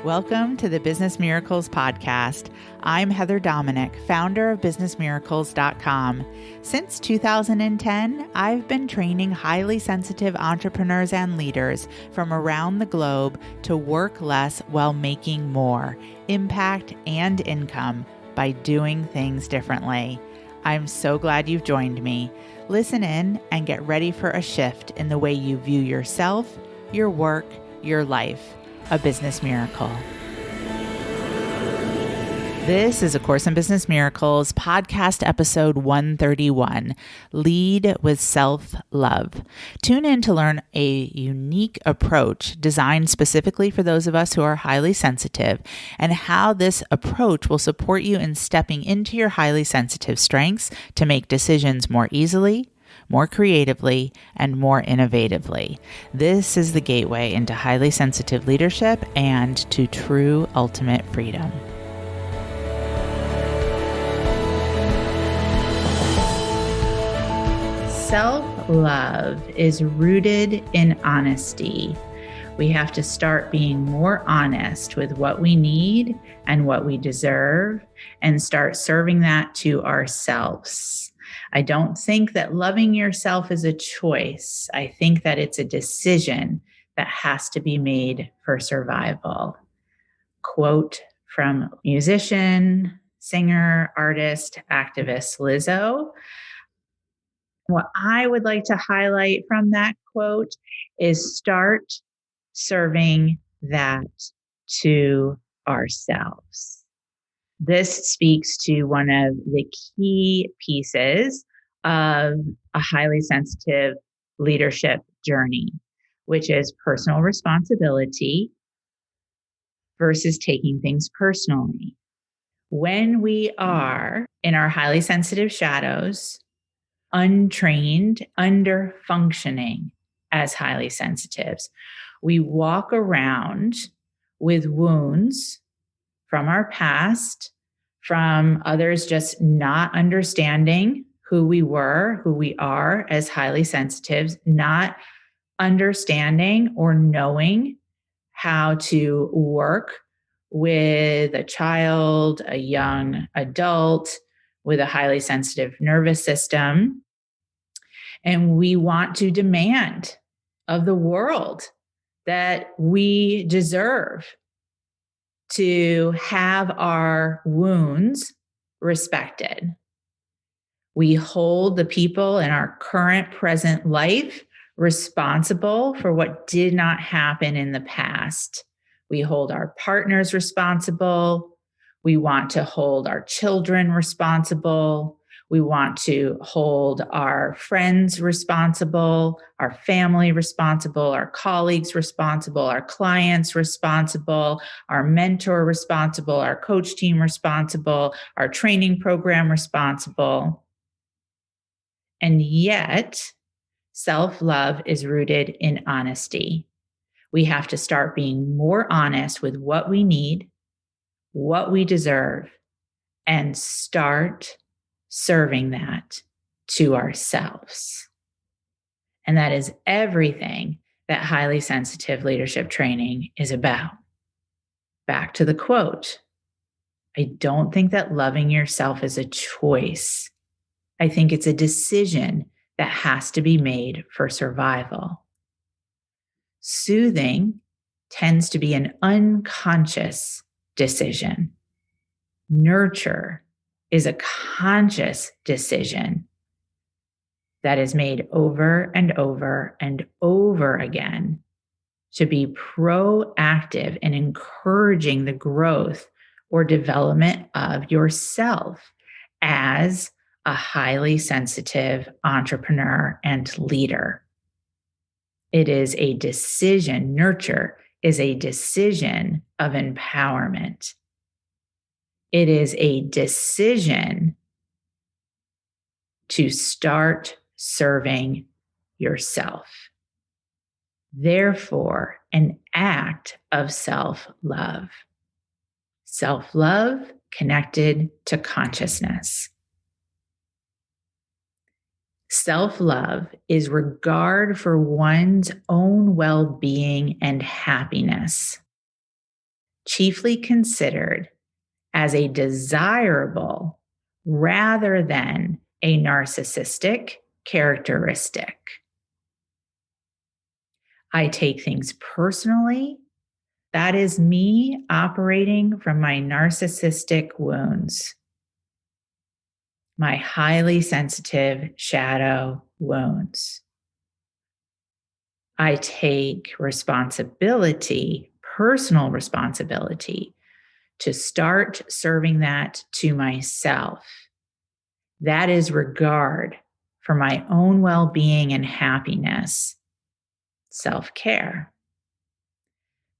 Welcome to the Business Miracles Podcast. I'm Heather Dominick, founder of BusinessMiracles.com. Since 2010, I've been training highly sensitive entrepreneurs and leaders from around the globe to work less while making more impact and income by doing things differently. I'm so glad you've joined me. Listen in and get ready for a shift in the way you view yourself, your work, your life. A business miracle. This is A Course in Business Miracles, podcast episode 131, Lead with Self-Love. Tune in to learn a unique approach designed specifically for those of us who are highly sensitive and how this approach will support you in stepping into your highly sensitive strengths to make decisions more easily, more creatively, and more innovatively. This is the gateway into highly sensitive leadership and to true ultimate freedom. Self-love is rooted in honesty. We have to start being more honest with what we need and what we deserve and start serving that to ourselves. I don't think that loving yourself is a choice. I think that it's a decision that has to be made for survival. Quote from musician, singer, artist, activist Lizzo. What I would like to highlight from that quote is start serving that to ourselves. This speaks to one of the key pieces of a highly sensitive leadership journey, which is personal responsibility versus taking things personally. When we are in our highly sensitive shadows, untrained, under-functioning as highly sensitives, we walk around with wounds from our past, from others just not understanding who we were, who we are as highly sensitives, not understanding or knowing how to work with a child, a young adult, with a highly sensitive nervous system. And we want to demand of the world that we deserve to have our wounds respected. We hold the people in our current present life responsible for what did not happen in the past. We hold our partners responsible. We want to hold our children responsible. We want to hold our friends responsible, our family responsible, our colleagues responsible, our clients responsible, our mentor responsible, our coach team responsible, our training program responsible. And yet, self-love is rooted in honesty. We have to start being more honest with what we need, what we deserve, and start serving that to ourselves. And that is everything that highly sensitive leadership training is about. Back to the quote. I don't think that loving yourself is a choice. I think it's a decision that has to be made for survival. Soothing tends to be an unconscious decision. Nurture is a conscious decision that is made over and over and over again to be proactive in encouraging the growth or development of yourself as a highly sensitive entrepreneur and leader. It is a decision. Nurture is a decision of empowerment. It is a decision to start serving yourself. Therefore, an act of self-love. Self-love connected to consciousness. Self-love is regard for one's own well-being and happiness. chiefly considered as a desirable rather than a narcissistic characteristic. I take things personally. That is me operating from my narcissistic wounds, my highly sensitive shadow wounds. I take responsibility, personal responsibility, to start serving that to myself. That is regard for my own well being and happiness, self care.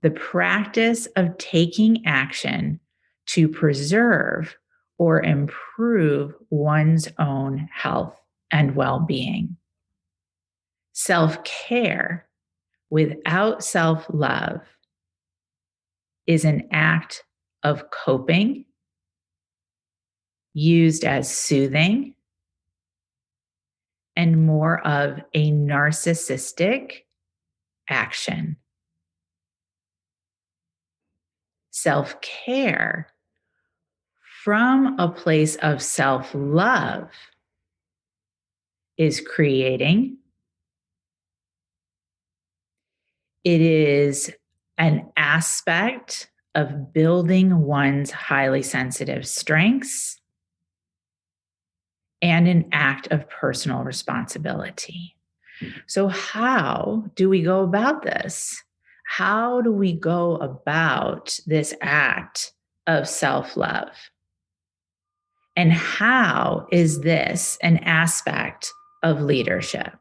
The practice of taking action to preserve or improve one's own health and well being. Self care without self love is an act of coping, used as soothing, and more of a narcissistic action. Self care from a place of self love is creating. It is an aspect of building one's highly sensitive strengths and an act of personal responsibility. So, how do we go about this? How do we go about this act of self love? And how is this an aspect of leadership?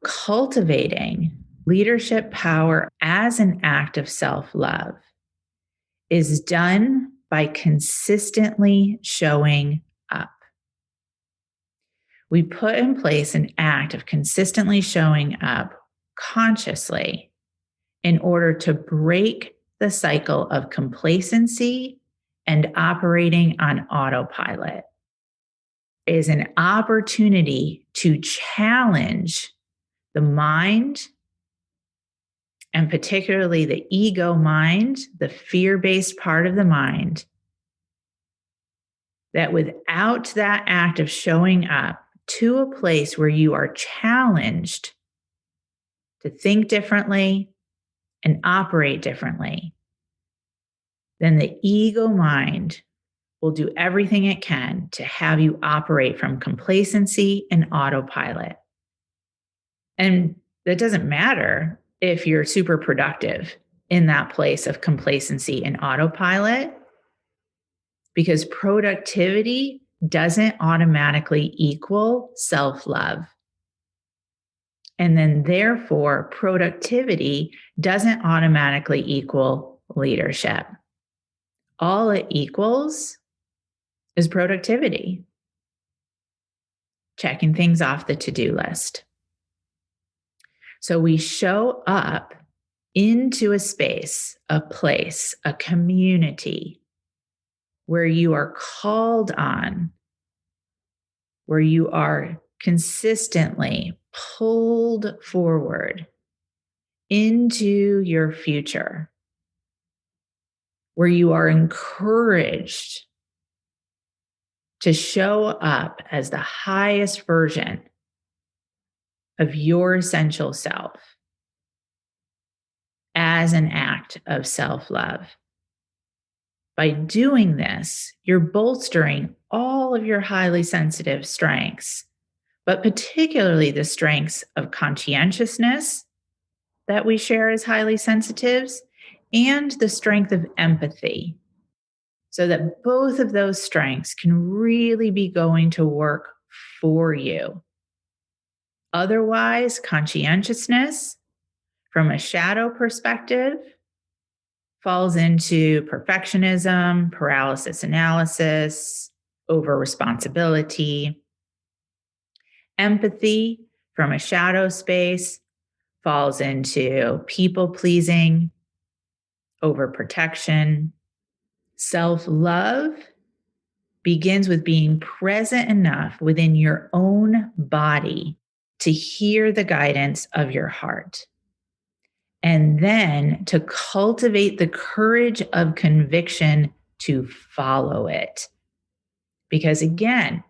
Cultivating leadership power as an act of self love is done by consistently showing up. We put in place an act of consistently showing up consciously in order to break the cycle of complacency and operating on autopilot. It is an opportunity to challenge the mind, and particularly the ego mind, the fear-based part of the mind, that without that act of showing up to a place where you are challenged to think differently and operate differently, then the ego mind will do everything it can to have you operate from complacency and autopilot. And that doesn't matter if you're super productive in that place of complacency and autopilot, because productivity doesn't automatically equal self-love. And then therefore, productivity doesn't automatically equal leadership. All it equals is productivity. Checking things off the to-do list. So we show up into a space, a place, a community where you are called on, where you are consistently pulled forward into your future, where you are encouraged to show up as the highest version of your essential self as an act of self-love. By doing this, you're bolstering all of your highly sensitive strengths, but particularly the strengths of conscientiousness that we share as highly sensitives, and the strength of empathy, so that both of those strengths can really be going to work for you. Otherwise, conscientiousness, from a shadow perspective, falls into perfectionism, paralysis analysis, over responsibility. Empathy, from a shadow space, falls into people pleasing, overprotection. Self-love begins with being present enough within your own body to hear the guidance of your heart. and then to cultivate the courage of conviction to follow it. Because again,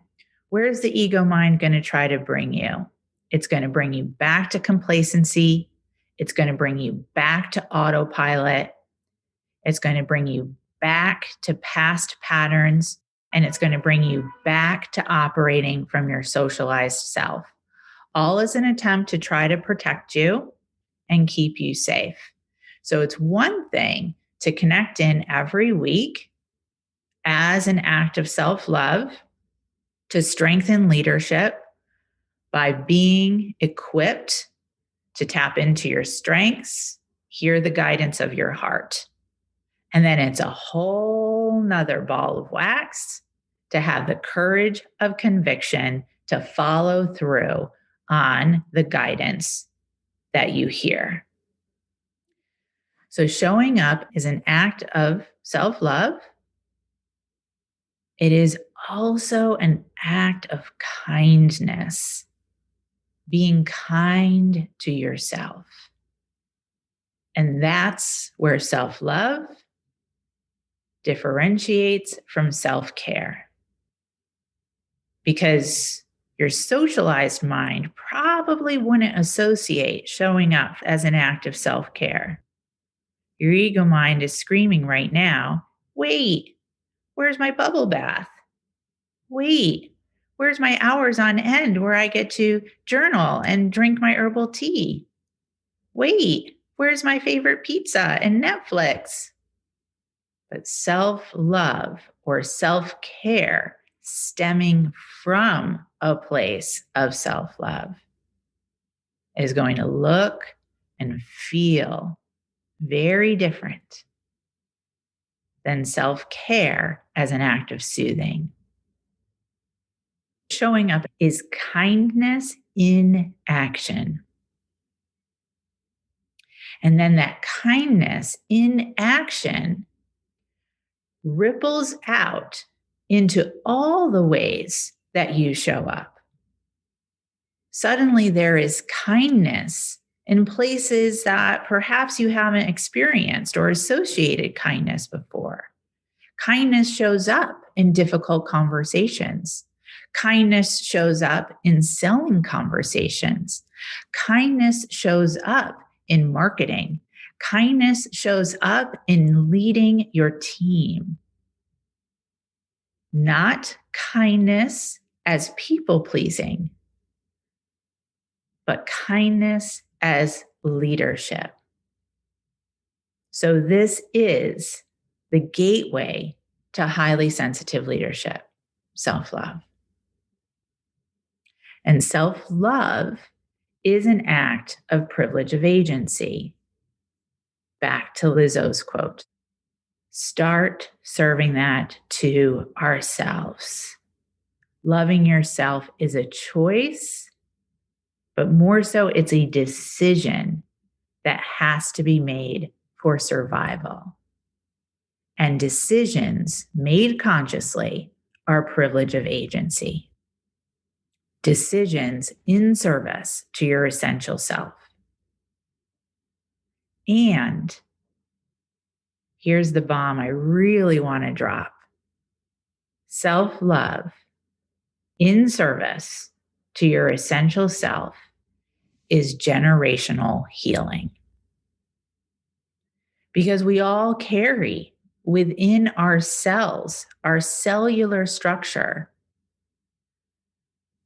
where's the ego mind going to try to bring you? It's going to bring you back to complacency. It's going to bring you back to autopilot. It's going to bring you back to past patterns. And it's going to bring you back to operating from your socialized self, all as an attempt to try to protect you and keep you safe. So it's one thing to connect in every week as an act of self-love to strengthen leadership by being equipped to tap into your strengths, hear the guidance of your heart. And then it's a whole nother ball of wax to have the courage of conviction to follow through on the guidance that you hear. So showing up is an act of self-love. It is also an act of kindness, being kind to yourself. And that's where self-love differentiates from self-care. Because your socialized mind probably wouldn't associate showing up as an act of self-care. Your ego mind is screaming right now, wait, where's my bubble bath? Wait, where's my hours on end where I get to journal and drink my herbal tea? Wait, where's my favorite pizza and Netflix? But self-love or self-care stemming from a place of self-love is going to look and feel very different than self-care as an act of soothing. Showing up is kindness in action. And then that kindness in action ripples out into all the ways that you show up. Suddenly there is kindness in places that perhaps you haven't experienced or associated kindness before. Kindness shows up in difficult conversations. Kindness shows up in selling conversations. Kindness shows up in marketing. Kindness shows up in leading your team. Not kindness as people pleasing, but kindness as leadership. So this is the gateway to highly sensitive leadership, self-love. And self-love is an act of privilege of agency. Back to Lizzo's quote. Start serving that to ourselves. Loving yourself is a choice, but more so, it's a decision that has to be made for survival. And decisions made consciously are privilege of agency. Decisions in service to your essential self. And here's the bomb I really want to drop. Self-love in service to your essential self is generational healing. Because we all carry within our cells, our cellular structure,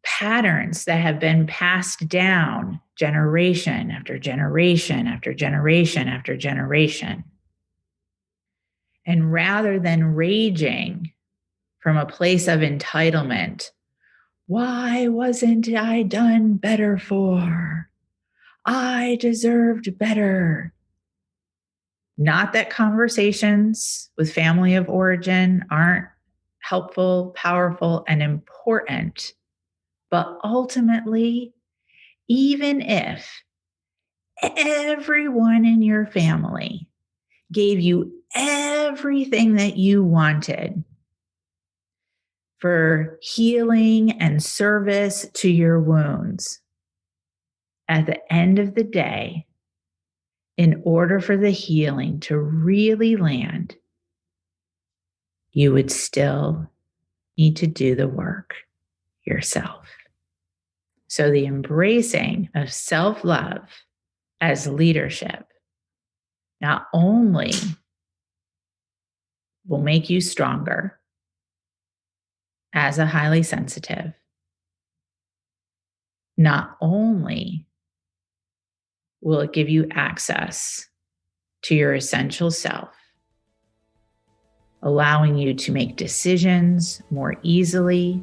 patterns that have been passed down generation after generation after generation after generation. And rather than raging from a place of entitlement, why wasn't I done better for? I deserved better. Not that conversations with family of origin aren't helpful, powerful, and important, but ultimately, even if everyone in your family gave you everything that you wanted for healing and service to your wounds, at the end of the day, in order for the healing to really land, you would still need to do the work yourself. So the embracing of self-love as leadership not only will make you stronger as a highly sensitive, not only will it give you access to your essential self, allowing you to make decisions more easily,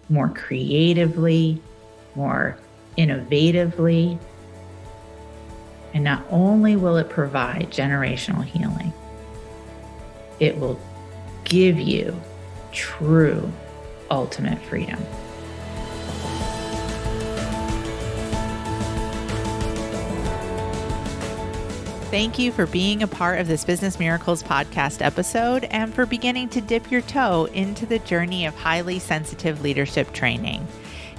more creatively, more innovatively. And not only will it provide generational healing, it will give you true ultimate freedom. Thank you for being a part of this Business Miracles podcast episode and for beginning to dip your toe into the journey of highly sensitive leadership training.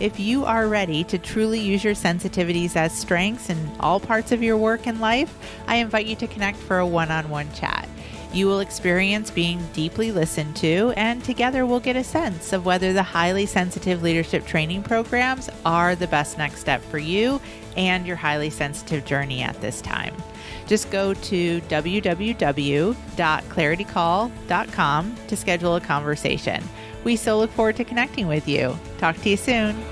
If you are ready to truly use your sensitivities as strengths in all parts of your work and life, I invite you to connect for a one-on-one chat. You will experience being deeply listened to, and together we'll get a sense of whether the highly sensitive leadership training programs are the best next step for you and your highly sensitive journey at this time. Just go to www.claritycall.com to schedule a conversation. We so look forward to connecting with you. Talk to you soon.